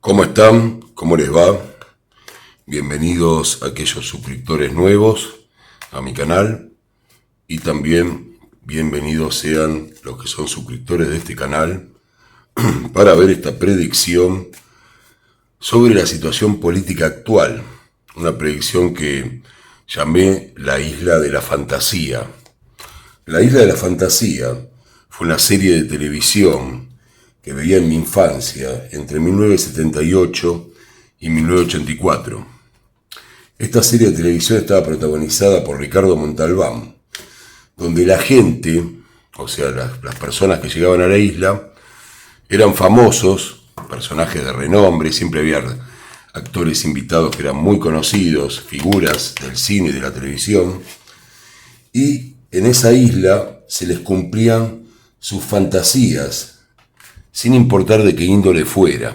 ¿Cómo están? ¿Cómo les va? Bienvenidos a aquellos suscriptores nuevos a mi canal y también bienvenidos sean los que son suscriptores de este canal para ver esta predicción sobre la situación política actual. Una predicción que llamé la Isla de la Fantasía. La Isla de la Fantasía fue una serie de televisión que veía en mi infancia entre 1978 y 1984. Esta serie de televisión estaba protagonizada por Ricardo Montalbán, donde la gente, o sea, las personas que llegaban a la isla, eran famosos, personajes de renombre, siempre había actores invitados que eran muy conocidos, figuras del cine y de la televisión, y en esa isla se les cumplían sus fantasías, sin importar de qué índole fuera.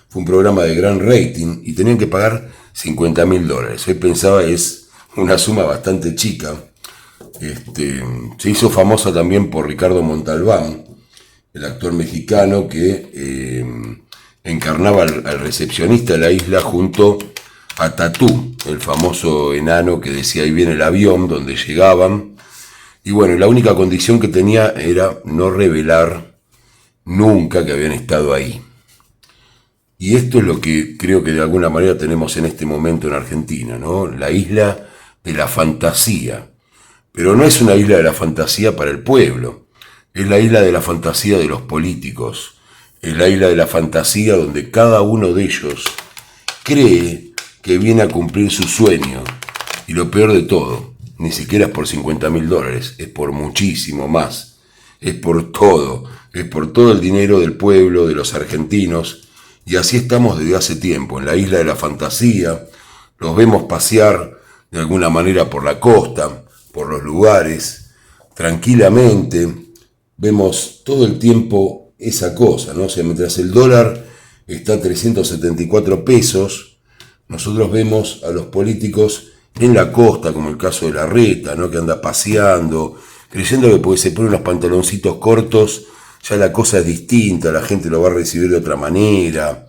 Fue un programa de gran rating y tenían que pagar $50.000. Hoy pensaba es una suma bastante chica. Se hizo famosa también por Ricardo Montalbán, el actor mexicano que encarnaba al recepcionista de la isla junto a Tatú, el famoso enano que decía ahí viene el avión, donde llegaban. Y bueno, la única condición que tenía era no revelar nunca que habían estado ahí. Y esto es lo que creo que de alguna manera tenemos en este momento en Argentina, ¿no? La isla de la fantasía. Pero no es una isla de la fantasía para el pueblo. Es la isla de la fantasía de los políticos. Es la isla de la fantasía donde cada uno de ellos cree que viene a cumplir su sueño. Y lo peor de todo, ni siquiera es por $50.000, es por muchísimo más. Es por todo el dinero del pueblo, de los argentinos. Y así estamos desde hace tiempo, en la isla de la fantasía. Los vemos pasear de alguna manera por la costa, por los lugares, tranquilamente. Vemos todo el tiempo esa cosa, ¿no? O sea, mientras el dólar está a 374 pesos, nosotros vemos a los políticos en la costa, como el caso de Larreta, ¿no? Que anda paseando, creyendo que porque se pone unos pantaloncitos cortos, ya la cosa es distinta, la gente lo va a recibir de otra manera.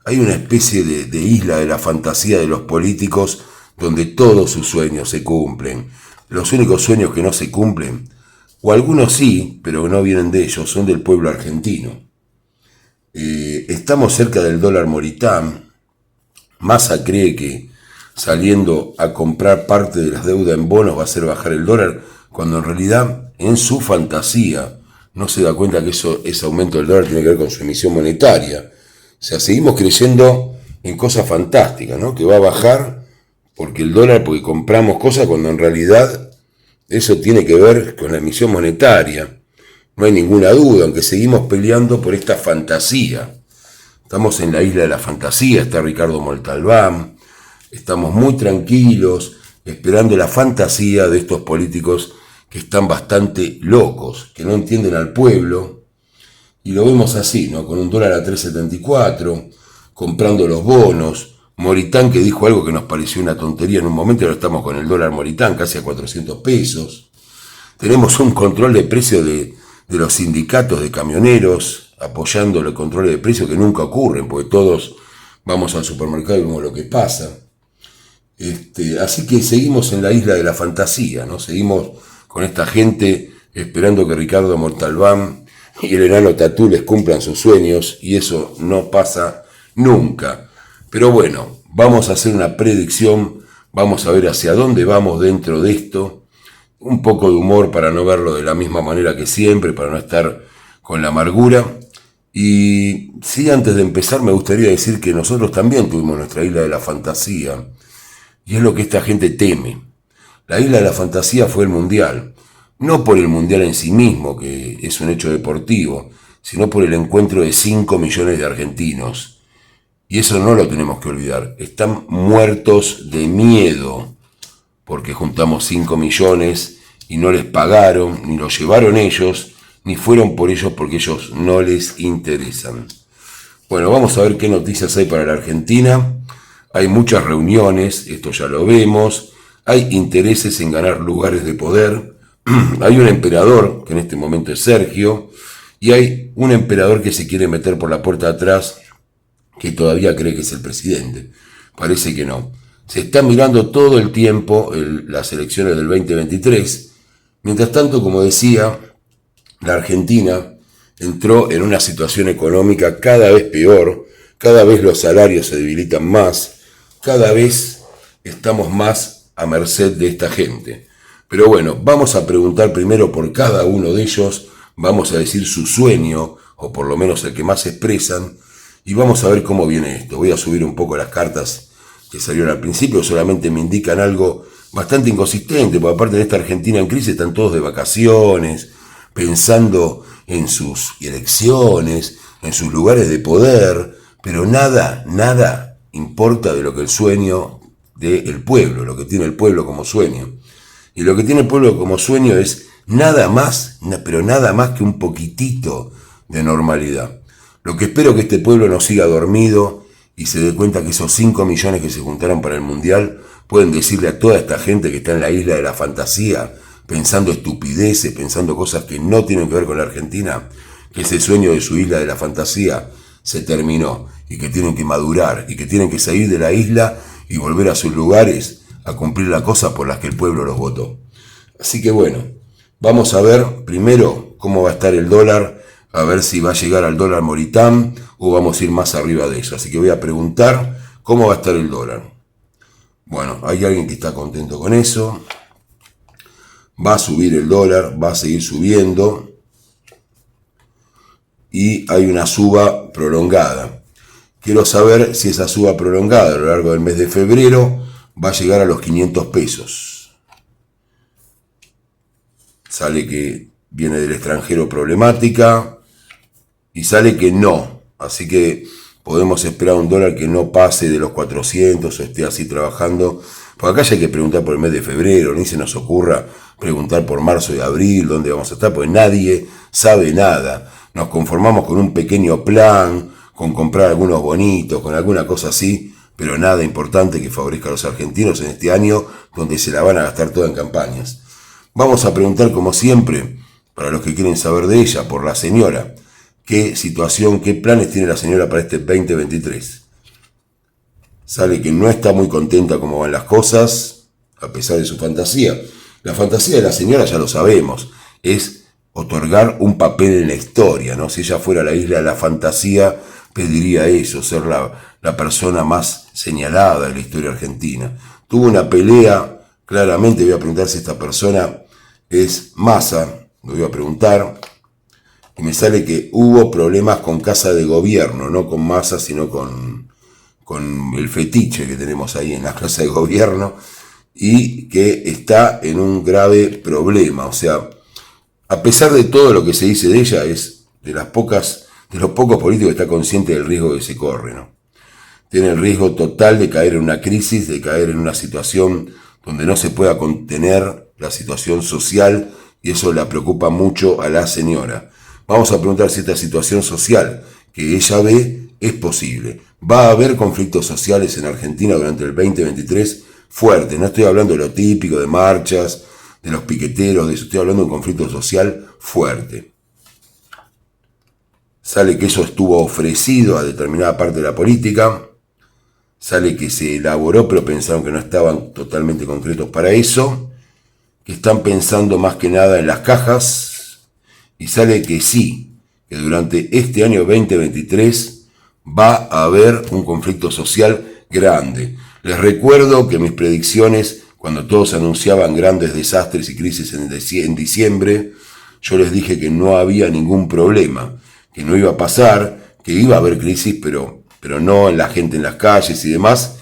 Hay una especie de isla de la fantasía de los políticos donde todos sus sueños se cumplen. Los únicos sueños que no se cumplen, o algunos sí, pero no vienen de ellos, son del pueblo argentino. Estamos cerca del dólar Moritán. Massa cree que saliendo a comprar parte de las deudas en bonos va a hacer bajar el dólar, cuando en realidad en su fantasía no se da cuenta que ese aumento del dólar tiene que ver con su emisión monetaria. O sea, seguimos creyendo en cosas fantásticas, ¿no? Que va a bajar porque el dólar, porque compramos cosas, cuando en realidad eso tiene que ver con la emisión monetaria. No hay ninguna duda, aunque seguimos peleando por esta fantasía. Estamos en la isla de la fantasía, está Ricardo Montalbán. Estamos muy tranquilos, esperando la fantasía de estos políticos que están bastante locos, que no entienden al pueblo, y lo vemos así, ¿no? Con un dólar a 3.74, comprando los bonos. Moritán, que dijo algo que nos pareció una tontería en un momento, ahora estamos con el dólar Moritán casi a 400 pesos. Tenemos un control de precio de los sindicatos de camioneros, apoyando los controles de precio que nunca ocurren, porque todos vamos al supermercado y vemos lo que pasa. Así que seguimos en la isla de la fantasía, ¿no? Seguimos con esta gente esperando que Ricardo Montalbán y el enano Tatú les cumplan sus sueños, y eso no pasa nunca. Pero bueno, vamos a hacer una predicción, vamos a ver hacia dónde vamos dentro de esto. Un poco de humor para no verlo de la misma manera que siempre, para no estar con la amargura. Y sí, antes de empezar me gustaría decir que nosotros también tuvimos nuestra isla de la fantasía, y es lo que esta gente teme. La isla de la fantasía fue el Mundial, no por el Mundial en sí mismo, que es un hecho deportivo, sino por el encuentro de 5 millones de argentinos. Y eso no lo tenemos que olvidar. Están muertos de miedo, porque juntamos 5 millones y no les pagaron, ni los llevaron ellos, ni fueron por ellos porque ellos no les interesan. Bueno, vamos a ver qué noticias hay para la Argentina. Hay muchas reuniones, esto ya lo vemos. Hay intereses en ganar lugares de poder. Hay un emperador, que en este momento es Sergio, y hay un emperador que se quiere meter por la puerta de atrás, que todavía cree que es el presidente. Parece que no. Se está mirando todo el tiempo las elecciones del 2023. Mientras tanto, como decía, la Argentina entró en una situación económica cada vez peor, cada vez los salarios se debilitan más, cada vez estamos más a merced de esta gente. Pero bueno, vamos a preguntar primero por cada uno de ellos, vamos a decir su sueño, o por lo menos el que más expresan, y vamos a ver cómo viene esto. Voy a subir un poco las cartas que salieron al principio, solamente me indican algo bastante inconsistente, porque aparte de esta Argentina en crisis están todos de vacaciones, pensando en sus elecciones, en sus lugares de poder, pero nada importa de lo que el sueño del pueblo, lo que tiene el pueblo como sueño. Y lo que tiene el pueblo como sueño es nada más, pero nada más que un poquitito de normalidad. Lo que espero que este pueblo no siga dormido y se dé cuenta que esos 5 millones que se juntaron para el Mundial pueden decirle a toda esta gente que está en la isla de la fantasía, pensando estupideces, pensando cosas que no tienen que ver con la Argentina, que ese sueño de su isla de la fantasía se terminó y que tienen que madurar y que tienen que salir de la isla y volver a sus lugares a cumplir las cosas por las que el pueblo los votó. Así que bueno, vamos a ver primero cómo va a estar el dólar, a ver si va a llegar al dólar Moritán o vamos a ir más arriba de eso. Así que voy a preguntar cómo va a estar el dólar. Bueno, hay alguien que está contento con eso. Va a subir el dólar, va a seguir subiendo y hay una suba prolongada. Quiero saber si esa suba prolongada a lo largo del mes de febrero va a llegar a los 500 pesos. Sale que viene del extranjero problemática y sale que no. Así que podemos esperar un dólar que no pase de los 400 o esté así trabajando. Porque acá ya hay que preguntar por el mes de febrero, ni se nos ocurra preguntar por marzo y abril, dónde vamos a estar, porque nadie sabe nada. Nos conformamos con un pequeño plan, con comprar algunos bonitos, con alguna cosa así, pero nada importante que favorezca a los argentinos en este año donde se la van a gastar toda en campañas. Vamos a preguntar, como siempre, para los que quieren saber de ella, por la señora, qué situación, qué planes tiene la señora para este 2023. Sale que no está muy contenta como van las cosas, a pesar de su fantasía. La fantasía de la señora, ya lo sabemos, es otorgar un papel en la historia, ¿no? Si ella fuera la isla de la fantasía, pediría eso, ser la persona más señalada de la historia argentina. Tuvo una pelea, claramente voy a preguntar si esta persona es Massa, lo voy a preguntar, y me sale que hubo problemas con Casa de Gobierno, no con Massa, sino con el fetiche que tenemos ahí en la Casa de Gobierno, y que está en un grave problema. O sea, a pesar de todo lo que se dice de ella, es de los pocos políticos que está consciente del riesgo que se corre, ¿no? Tiene el riesgo total de caer en una crisis, de caer en una situación donde no se pueda contener la situación social, y eso la preocupa mucho a la señora. Vamos a preguntar si esta situación social que ella ve es posible. Va a haber conflictos sociales en Argentina durante el 2023 fuerte. No estoy hablando de lo típico, de marchas, de los piqueteros, de eso. Estoy hablando de un conflicto social fuerte. Sale que eso estuvo ofrecido a determinada parte de la política. Sale que se elaboró, pero pensaron que no estaban totalmente concretos para eso. Que están pensando más que nada en las cajas. Y sale que sí, que durante este año 2023 va a haber un conflicto social grande. Les recuerdo que mis predicciones, cuando todos anunciaban grandes desastres y crisis en diciembre, yo les dije que no había ningún problema, que no iba a pasar, que iba a haber crisis, pero no en la gente en las calles y demás.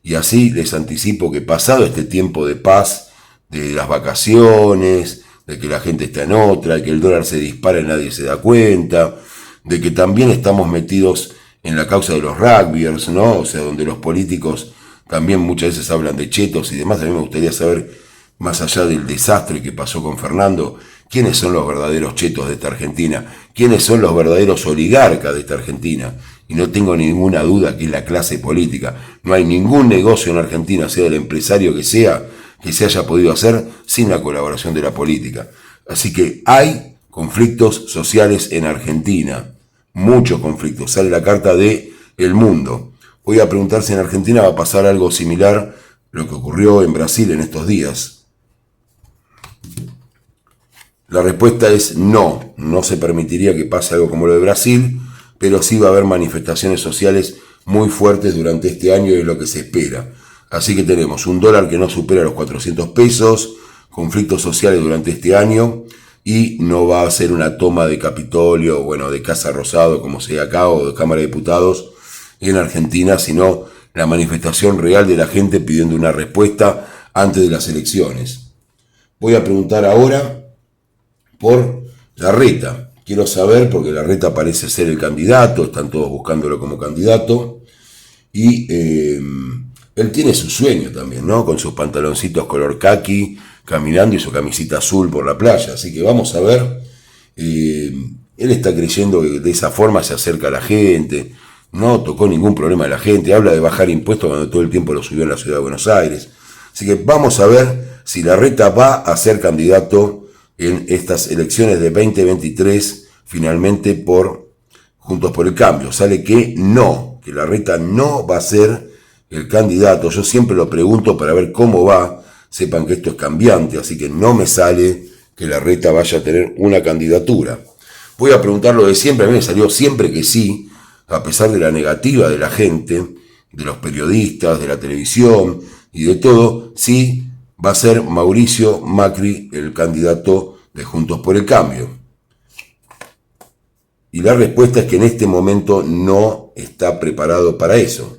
Y así les anticipo que pasado este tiempo de paz, de las vacaciones, de que la gente está en otra, de que el dólar se dispara y nadie se da cuenta, de que también estamos metidos en la causa de los rugbyers, ¿no? O sea, donde los políticos también muchas veces hablan de chetos y demás. A mí me gustaría saber, más allá del desastre que pasó con Fernando, quiénes son los verdaderos chetos de esta Argentina, quiénes son los verdaderos oligarcas de esta Argentina. Y no tengo ninguna duda que es la clase política. No hay ningún negocio en Argentina, sea el empresario que se haya podido hacer sin la colaboración de la política. Así que hay conflictos sociales en Argentina, muchos conflictos. Sale la carta de el mundo. Voy a preguntar si en Argentina va a pasar algo similar a lo que ocurrió en Brasil en estos días. La respuesta es no, no se permitiría que pase algo como lo de Brasil, pero sí va a haber manifestaciones sociales muy fuertes durante este año y es lo que se espera. Así que tenemos un dólar que no supera los 400 pesos, conflictos sociales durante este año y no va a ser una toma de Capitolio, bueno, de Casa Rosado, como sea acá, o de Cámara de Diputados en Argentina, sino la manifestación real de la gente pidiendo una respuesta antes de las elecciones. Voy a preguntar ahora por Larreta. Quiero saber, porque Larreta parece ser el candidato, están todos buscándolo como candidato, y él tiene su sueño también, ¿no? Con sus pantaloncitos color caqui, caminando y su camisita azul por la playa. Así que vamos a ver. Él está creyendo que de esa forma se acerca a la gente. No tocó ningún problema de la gente. Habla de bajar impuestos cuando todo el tiempo lo subió en la ciudad de Buenos Aires. Así que vamos a ver si Larreta va a ser candidato en estas elecciones de 2023, finalmente por Juntos por el Cambio. Sale que no, que Larreta no va a ser el candidato. Yo siempre lo pregunto para ver cómo va. Sepan que esto es cambiante, así que no me sale que Larreta vaya a tener una candidatura. Voy a preguntar lo de siempre. A mí me salió siempre que sí, a pesar de la negativa de la gente, de los periodistas, de la televisión y de todo. Sí, va a ser Mauricio Macri el candidato de Juntos por el Cambio. Y la respuesta es que en este momento no está preparado para eso.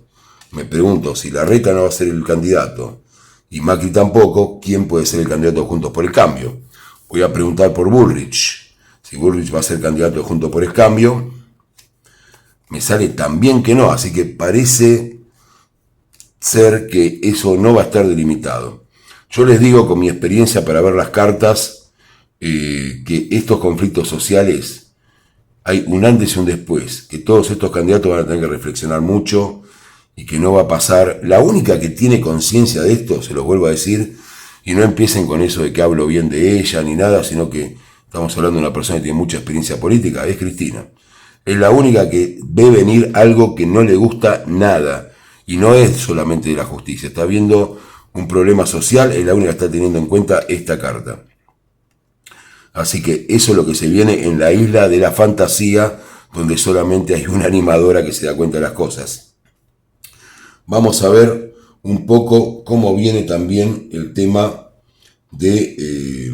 Me pregunto, si Larreta no va a ser el candidato y Macri tampoco, ¿quién puede ser el candidato de Juntos por el Cambio? Voy a preguntar por Bullrich. Si Bullrich va a ser candidato de Juntos por el Cambio, me sale también que no, así que parece ser que eso no va a estar delimitado. Yo les digo con mi experiencia para ver las cartas que estos conflictos sociales hay un antes y un después, que todos estos candidatos van a tener que reflexionar mucho y que no va a pasar. La única que tiene conciencia de esto, se los vuelvo a decir, y no empiecen con eso de que hablo bien de ella ni nada, sino que estamos hablando de una persona que tiene mucha experiencia política, es Cristina. Es la única que ve venir algo que no le gusta nada, y no es solamente de la justicia, está viendo un problema social, es la única que está teniendo en cuenta esta carta. Así que eso es lo que se viene en la isla de la fantasía, donde solamente hay una animadora que se da cuenta de las cosas. Vamos a ver un poco cómo viene también el tema de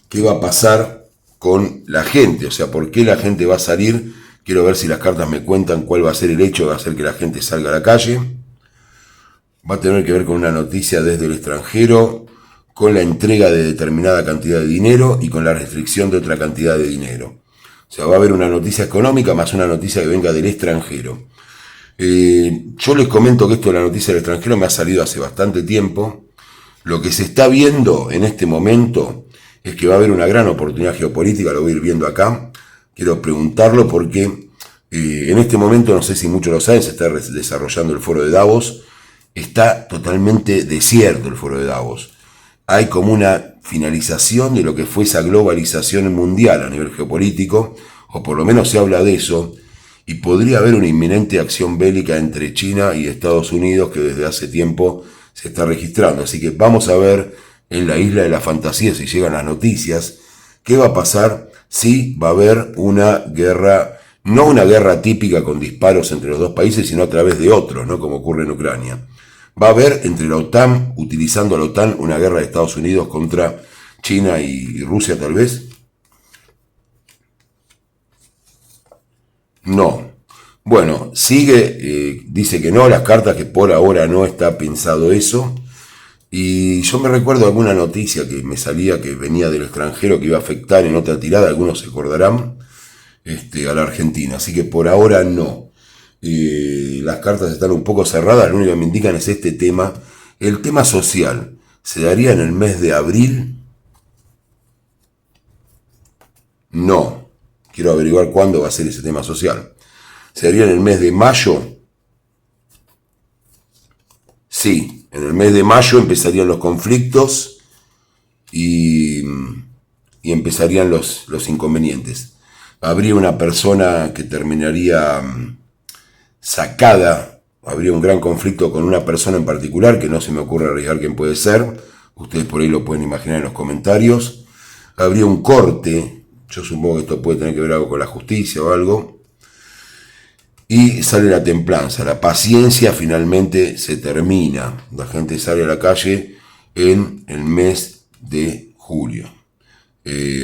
qué va a pasar con la gente, o sea, por qué la gente va a salir. Quiero ver si las cartas me cuentan cuál va a ser el hecho de hacer que la gente salga a la calle. Va a tener que ver con una noticia desde el extranjero, con la entrega de determinada cantidad de dinero y con la restricción de otra cantidad de dinero. O sea, va a haber una noticia económica más una noticia que venga del extranjero. Yo les comento que esto de la noticia del extranjero me ha salido hace bastante tiempo. Lo que se está viendo en este momento es que va a haber una gran oportunidad geopolítica, lo voy a ir viendo acá. Quiero preguntarlo porque en este momento, no sé si muchos lo saben, se está desarrollando el foro de Davos. Está totalmente desierto el foro de Davos. Hay como una finalización de lo que fue esa globalización mundial a nivel geopolítico, o por lo menos se habla de eso, y podría haber una inminente acción bélica entre China y Estados Unidos que desde hace tiempo se está registrando. Así que vamos a ver en la isla de la fantasía, si llegan las noticias, qué va a pasar si va a haber una guerra, no una guerra típica con disparos entre los dos países, sino a través de otros, ¿no? Como ocurre en Ucrania. Va a haber entre la OTAN, utilizando a la OTAN, una guerra de Estados Unidos contra China y Rusia tal vez. No. Bueno, sigue, dice que no, las cartas que por ahora no está pensado eso. Y yo me recuerdo alguna noticia que me salía que venía del extranjero que iba a afectar en otra tirada, algunos se acordarán, a la Argentina. Así que por ahora no. Las cartas están un poco cerradas, lo único que me indican es este tema. El tema social se daría en el mes de abril. No, quiero averiguar cuándo va a ser ese tema social. ¿Se daría en el mes de mayo? Sí, en el mes de mayo empezarían los conflictos y empezarían los inconvenientes. Habría una persona que terminaría sacada, habría un gran conflicto con una persona en particular, que no se me ocurre arriesgar quién puede ser, ustedes por ahí lo pueden imaginar en los comentarios, habría un corte, yo supongo que esto puede tener que ver algo con la justicia o algo, y sale la templanza, la paciencia finalmente se termina, la gente sale a la calle en el mes de julio.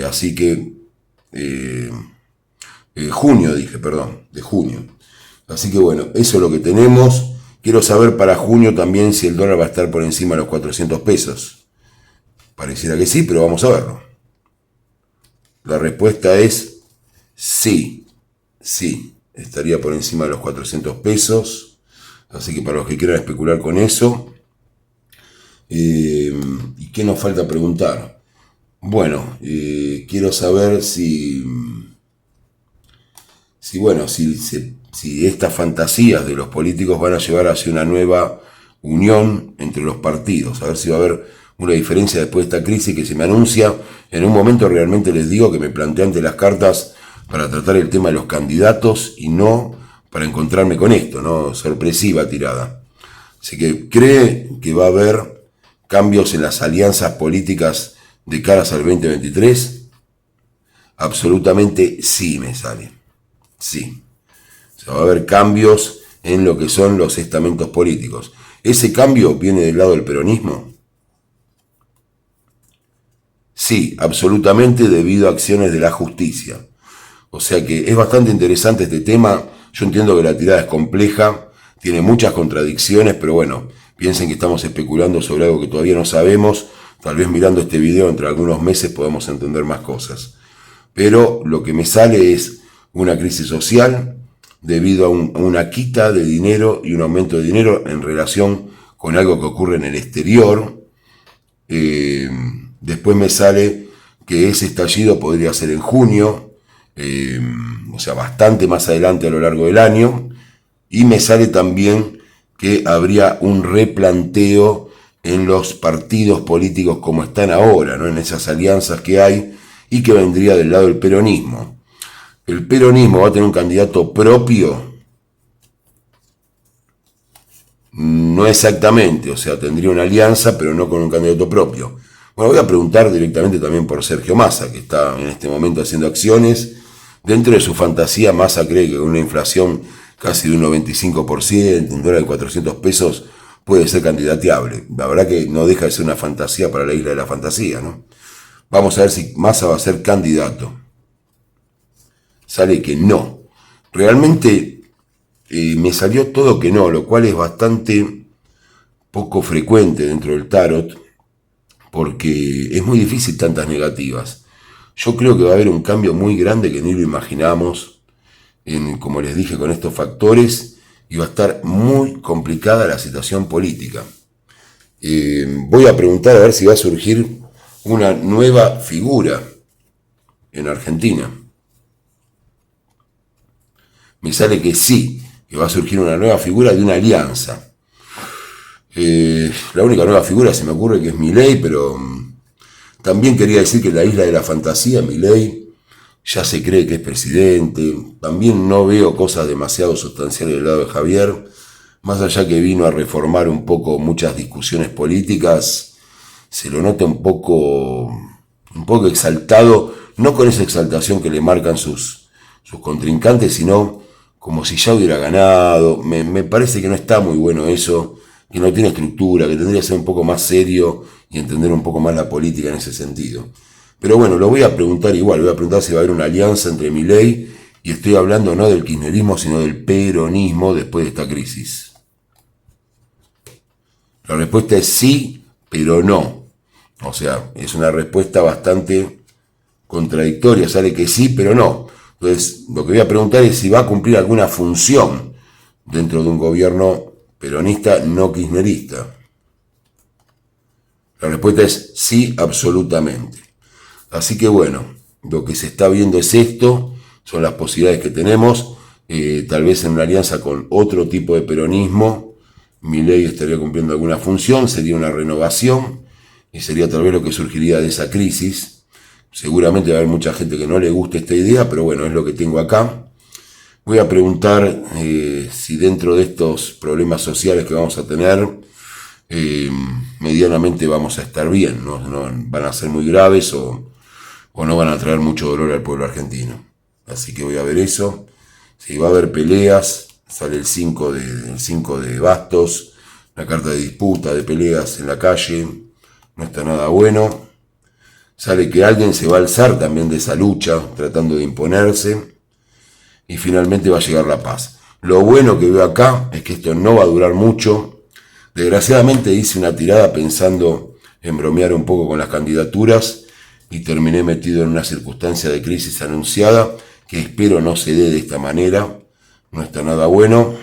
Así que, junio dije, perdón, de junio. Así que bueno, eso es lo que tenemos. Quiero saber para junio también si el dólar va a estar por encima de los 400 pesos. Pareciera que sí, pero vamos a verlo. La respuesta es sí, sí. Estaría por encima de los 400 pesos. Así que para los que quieran especular con eso. ¿Y qué nos falta preguntar? Bueno, quiero saber si estas fantasías de los políticos van a llevar hacia una nueva unión entre los partidos. A ver si va a haber una diferencia después de esta crisis que se me anuncia. En un momento realmente les digo que me planteé ante las cartas para tratar el tema de los candidatos y no para encontrarme con esto, ¿no? Sorpresiva tirada. Así que cree que va a haber cambios en las alianzas políticas de caras al 2023. Absolutamente sí me sale. Sí. O sea, va a haber cambios en lo que son los estamentos políticos. ¿Ese cambio viene del lado del peronismo? Sí, absolutamente debido a acciones de la justicia. O sea que es bastante interesante este tema. Yo entiendo que la tirada es compleja, tiene muchas contradicciones, pero bueno, piensen que estamos especulando sobre algo que todavía no sabemos. Tal vez mirando este video entre algunos meses podamos entender más cosas. Pero lo que me sale es una crisis social debido a una quita de dinero y un aumento de dinero en relación con algo que ocurre en el exterior. Después me sale que ese estallido podría ser en junio, o sea, bastante más adelante a lo largo del año. Y me sale también que habría un replanteo en los partidos políticos como están ahora, ¿no? En esas alianzas que hay y que vendría del lado del peronismo. ¿El peronismo va a tener un candidato propio? No exactamente, o sea, tendría una alianza, pero no con un candidato propio. Bueno, voy a preguntar directamente también por Sergio Massa, que está en este momento haciendo acciones. Dentro de su fantasía, Massa cree que una inflación casi de un 95%, un dólar de 400 pesos, puede ser candidateable. La verdad que no deja de ser una fantasía para la isla de la fantasía, ¿no? Vamos a ver si Massa va a ser candidato. Sale que no. Realmente me salió todo que no, lo cual es bastante poco frecuente dentro del tarot, porque es muy difícil tantas negativas. Yo creo que va a haber un cambio muy grande que ni lo imaginamos, como les dije, con estos factores, y va a estar muy complicada la situación política. Voy a preguntar a ver si va a surgir una nueva figura en Argentina. Me sale que sí, que va a surgir una nueva figura de una alianza. La única nueva figura se me ocurre que es Milei, pero también quería decir que en la isla de la fantasía, Milei ya se cree que es presidente. También no veo cosas demasiado sustanciales del lado de Javier, más allá que vino a reformar un poco muchas discusiones políticas. Se lo nota un poco exaltado, no con esa exaltación que le marcan sus contrincantes, sino como si ya hubiera ganado. Me parece que no está muy bueno eso, que no tiene estructura, que tendría que ser un poco más serio y entender un poco más la política en ese sentido. Pero bueno, lo voy a preguntar igual, voy a preguntar si va a haber una alianza entre Milei, y estoy hablando no del kirchnerismo, sino del peronismo después de esta crisis. La respuesta es sí, pero no. O sea, es una respuesta bastante contradictoria, sale que sí, pero no. Entonces, lo que voy a preguntar es si va a cumplir alguna función dentro de un gobierno peronista no kirchnerista. La respuesta es sí, absolutamente. Así que bueno, lo que se está viendo es esto, son las posibilidades que tenemos, tal vez en una alianza con otro tipo de peronismo, Milei estaría cumpliendo alguna función, sería una renovación, y sería tal vez lo que surgiría de esa crisis. Seguramente va a haber mucha gente que no le guste esta idea, pero bueno, es lo que tengo acá. Voy a preguntar si dentro de estos problemas sociales que vamos a tener, medianamente vamos a estar bien, no van a ser muy graves o no van a traer mucho dolor al pueblo argentino. Así que voy a ver eso. Si va a haber peleas, sale el 5 de bastos, la carta de disputa, de peleas en la calle, no está nada bueno. Sale que alguien se va a alzar también de esa lucha, tratando de imponerse, y finalmente va a llegar la paz. Lo bueno que veo acá es que esto no va a durar mucho. Desgraciadamente hice una tirada pensando en bromear un poco con las candidaturas y terminé metido en una circunstancia de crisis anunciada que espero no se dé de esta manera. No está nada bueno,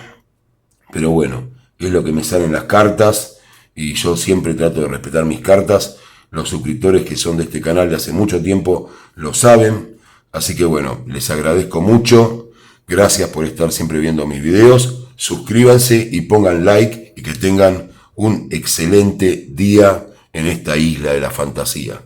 pero bueno, es lo que me salen las cartas y yo siempre trato de respetar mis cartas. Los suscriptores que son de este canal de hace mucho tiempo lo saben, así que bueno, les agradezco mucho. Gracias por estar siempre viendo mis videos. Suscríbanse y pongan like y que tengan un excelente día en esta isla de la fantasía.